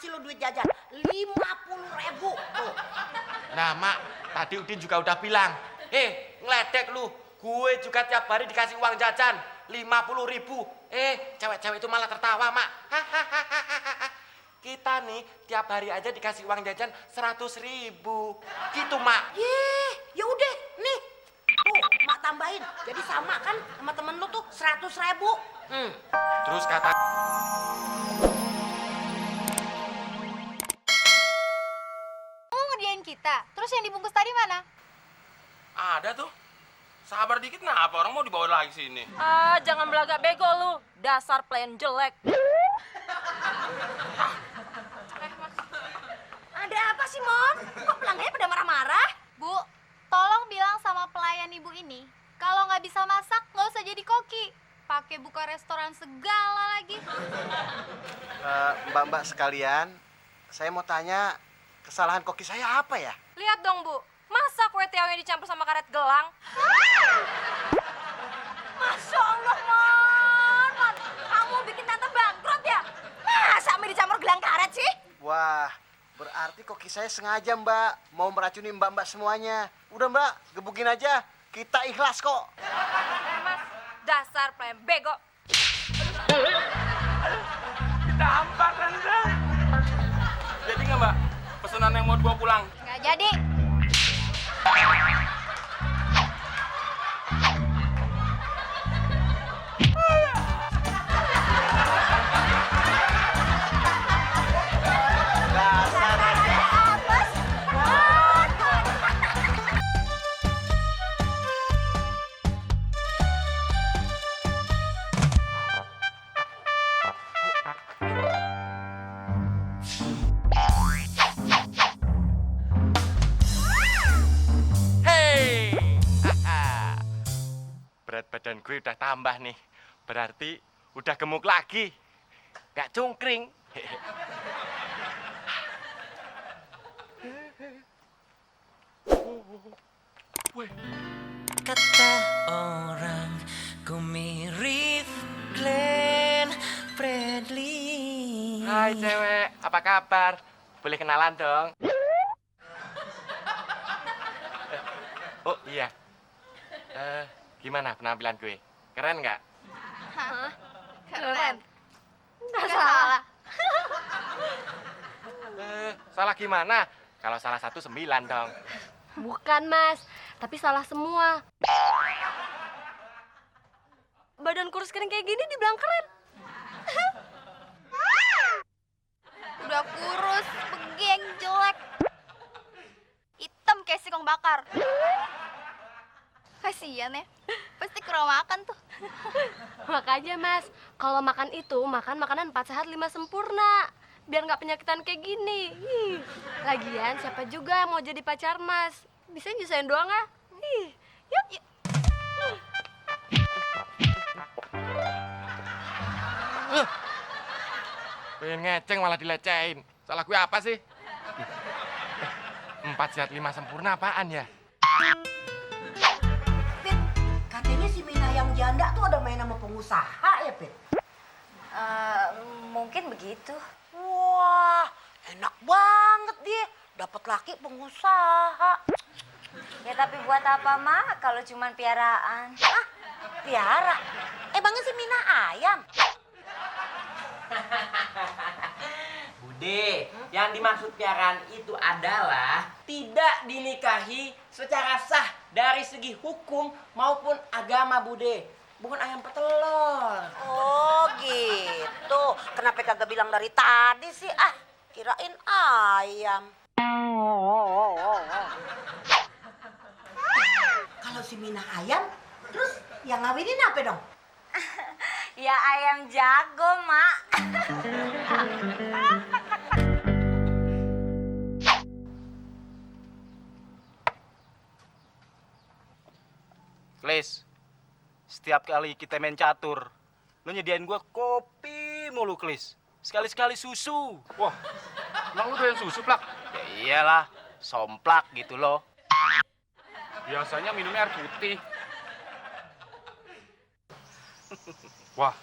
kasih lo duit jajan 50.000 tuh. Nah, Mak, tadi Udin juga udah bilang, ngeledek lu, gue juga tiap hari dikasih uang jajan 50.000. Cewek-cewek itu malah tertawa, Mak. Kita nih tiap hari aja dikasih uang jajan 100.000. Gitu, Mak. Ya udah, nih. Tuh, mak tambahin. Jadi sama kan sama temen lu tuh 100.000. Terus kata Ngerjain kita. Terus yang dibungkus tadi mana? Ada tuh. Sabar dikit, kenapa orang mau dibawa lagi sini? Jangan belagak bego lu. Dasar pelayan jelek. Ada apa sih, Mon? Kok pelanggannya pada marah-marah? Bu, tolong bilang sama pelayan ibu ini, kalau nggak bisa masak, nggak usah jadi koki. Pakai buka restoran segala lagi. Mbak-mbak sekalian, saya mau tanya, kesalahan koki saya apa ya? Lihat dong, Bu. Masa kue tiaonya dicampur sama karet gelang? Masya Allah, Mon. Kamu bikin tante bangkrut ya? Masa mie dicampur gelang karet sih? Wah, berarti koki saya sengaja, Mbak. Mau meracuni mbak-mbak semuanya. Udah, Mbak, gebukin aja. Kita ikhlas kok. Mas, dasar pelayan bego. Ditampar kan, Mbak? Jadi nggak, Mbak? Pesanan yang mau dibawa pulang? Nggak jadi. berat badan gue udah tambah nih. Berarti udah gemuk lagi. Gak cungkring. Kata orang ku mirip Glenn Fredly. Hai cewek, apa kabar? Boleh kenalan dong? Oh iya. Gimana penampilan gue? Keren nggak? Keren. Nggak salah. Salah gimana? Kalau salah 1 9 dong. Bukan, Mas. Tapi salah semua. Badan kurus kering kayak gini dibilang keren. Udah kurus, begeng, jelek. Hitam kayak singkong bakar. Kasian ya. Pasti kurang makan tuh. Makanya, Mas, kalau makan itu makan makanan 4 sehat 5 sempurna. Biar nggak penyakitan kayak gini. Lagian siapa juga yang mau jadi pacar Mas? Bisa nyusahin doang ah. Yuk. Pengen ngeceng malah dilecehin. Salah gue apa sih? 4 sehat 5 sempurna apaan ya? Pit, katanya si Mina yang janda tuh ada main sama pengusaha ya, Pit? Mungkin begitu. Wah, enak banget dia. Dapat laki pengusaha. Ya tapi buat apa, Mak, kalau cuman piaraan? Ah, piara. Emangnya si Mina ayam? Bude, yang dimaksud piaraan itu adalah tidak dinikahi secara sah dari segi hukum maupun agama, Bude. Bukan ayam petelur. Oh gitu. Kenapa kagak bilang dari tadi sih? Ah, kirain ayam. Kalau si Mina ayam, terus yang ngawinin apa dong? Ya ayam jago, Mak. Klis, setiap kali kita main catur, lu nyediain gua kopi mulu, Klis. Sekali-sekali susu. Wah, emang lu doyan susu, Plak? Ya iyalah, somplak gitu loh. Biasanya minumnya air putih. Wah,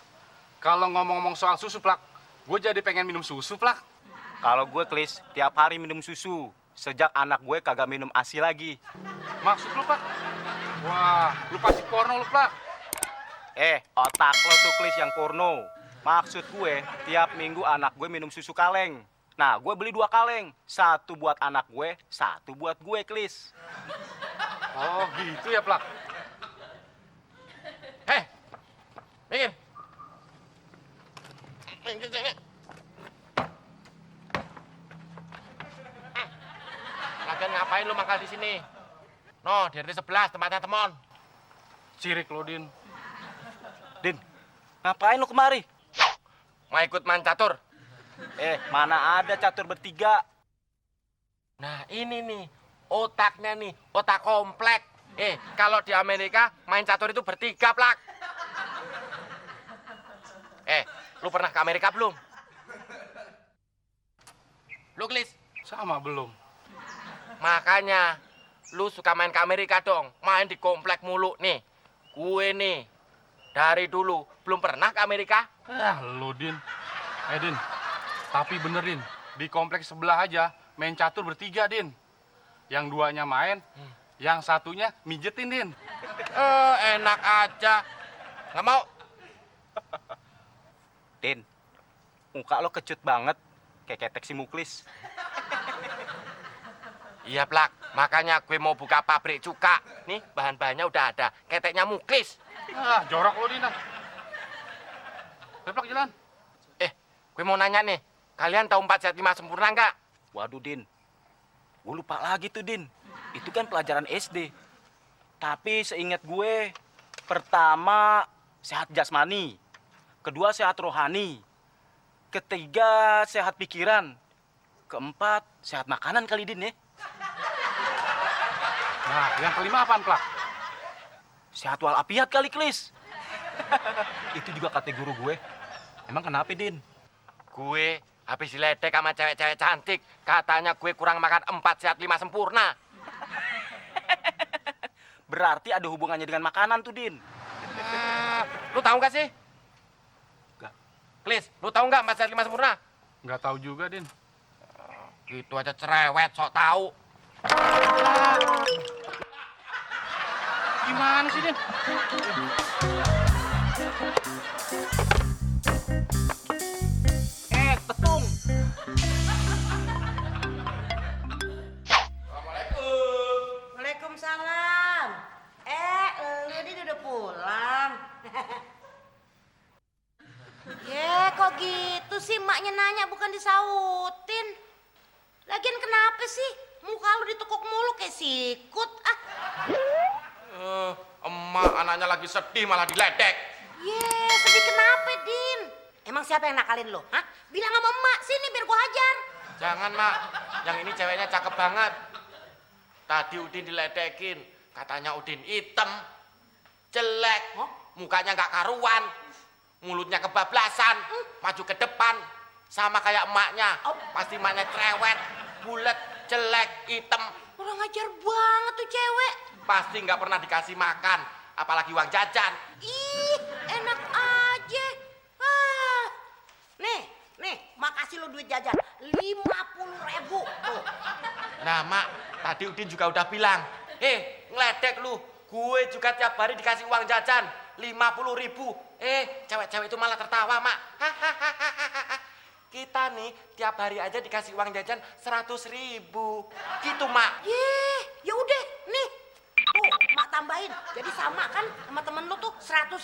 kalau ngomong-ngomong soal susu, Plak, gue jadi pengen minum susu, Plak. Kalau gue, Klis, tiap hari minum susu. Sejak anak gue kagak minum ASI lagi. Maksud lu, Plak? Wah, lu pasti porno lu, Plak. Otak lo tuh, Klis, yang porno. Maksud gue, tiap minggu anak gue minum susu kaleng. Nah, gue beli 2 kaleng. 1 buat anak gue, 1 buat gue, Klis. Oh, gitu ya, Plak? Minggir. Minggir sini. Lagian ngapain lu mangkal di sini? No, di RT 11 tempatnya Temon. Cirik lo, Din. Din, ngapain lo kemari? Mau ikut main catur? Mana ada catur bertiga. Nah, ini nih otaknya nih, otak komplek. Kalau di Amerika main catur itu bertiga, Plak. Lu pernah ke Amerika belum? Lu, Klis? Sama belum. Makanya, lu suka main ke Amerika dong. Main di komplek mulu nih. Gue nih, dari dulu belum pernah ke Amerika. Lu, Din. Din, tapi bener, Din. Di kompleks sebelah aja main catur bertiga, Din. Yang 2-nya main, yang 1-nya mijetin, Din. Enak aja. Nggak mau? Din, muka lo kecut banget. Kayak ketek si Muklis. Iya, Plak. Makanya gue mau buka pabrik cuka. Nih, bahan-bahannya udah ada. Keteknya Muklis. Jorok lo, Din. Plak, jalan. Gue mau nanya nih. Kalian tahu 4 sehat 5 sempurna nggak? Waduh, Din. Gue lupa lagi tuh, Din. Itu kan pelajaran SD. Tapi seingat gue, pertama sehat jasmani. Kedua sehat rohani. Ketiga sehat pikiran. Keempat sehat makanan kali, Din, ya. Nah, yang kelima apaan, Plak? Sehat walafiat kali, Klis. Itu juga kata guru gue. Emang kenapa, Din? Gue habis diledek sama cewek-cewek cantik. Katanya gue kurang makan 4 sehat 5 sempurna. Berarti ada hubungannya dengan makanan tuh, Din. Lu tahu nggak sih? Nggak. Klis, lu tahu nggak 4 sehat 5 sempurna? Nggak tahu juga, Din. Gitu aja cerewet, sok tahu. Gimana sih, Din? Betung. Waalaikumsalam. Lu ini udah pulang. Kok gitu sih, maknya nanya bukan disautin. Lagian kenapa sih? Muka lu ditekuk mulu kayak sikut. Emak anaknya lagi sedih malah diledek. Sedih kenapa, Din? Emang siapa yang nakalin lo? Bilang sama emak, sini biar gua hajar. Jangan, Mak. Yang ini ceweknya cakep banget. Tadi Udin diledekin. Katanya Udin hitam, jelek, mukanya nggak karuan, mulutnya kebablasan, maju ke depan. Sama kayak emaknya. Pasti emaknya cerewet, bulet, jelek, hitam. Kurang ajar banget tuh cewek. Pasti nggak pernah dikasih makan, apalagi uang jajan. Ih, enak aja. Nih, makasih lo duit jajan. 50.000 tuh. Nah, Mak, tadi Udin juga udah bilang, ngeledek lu, gue juga tiap hari dikasih uang jajan 50.000. Cewek-cewek itu malah tertawa, Mak. Kita nih tiap hari aja dikasih uang jajan 100.000. Gitu, Mak. Ya udah, nih. Tuh, Mak tambahin. Jadi sama kan sama temen lu tuh 100.000.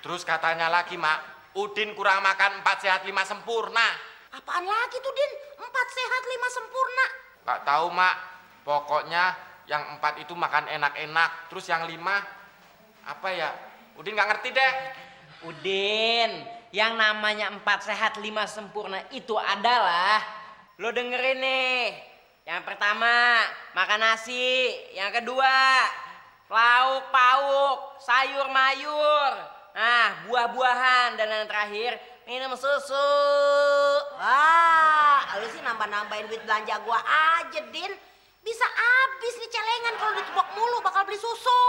Terus katanya lagi, Mak, Udin kurang makan 4 sehat 5 sempurna. Apaan lagi tuh, Din? 4 sehat 5 sempurna. Nggak tahu, Mak. Pokoknya yang 4 itu makan enak-enak. Terus yang 5, apa ya? Udin nggak ngerti deh. Udin, yang namanya 4 sehat 5 sempurna itu adalah, lo dengerin nih. Yang pertama, makan nasi. Yang kedua, lauk pauk, sayur mayur. Nah, buah-buahan. Dan yang terakhir, minum susu. Lu sih nambah-nambahin duit belanja gua aja, Din. Bisa habis nih celengan kalau ditebak mulu bakal beli susu.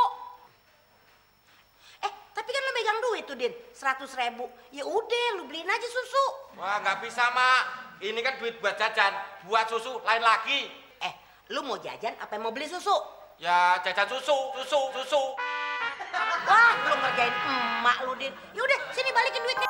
Tapi kan lu megang duit tuh, Din, 100.000. Ya udah, lu beliin aja susu. Wah, nggak bisa, Mak. Ini kan duit buat jajan, buat susu lain lagi. Lu mau jajan apa mau beli susu? Ya jajan susu. Wah, lu ngerjain emak lu, Din. Yaudah, sini balikin duitnya.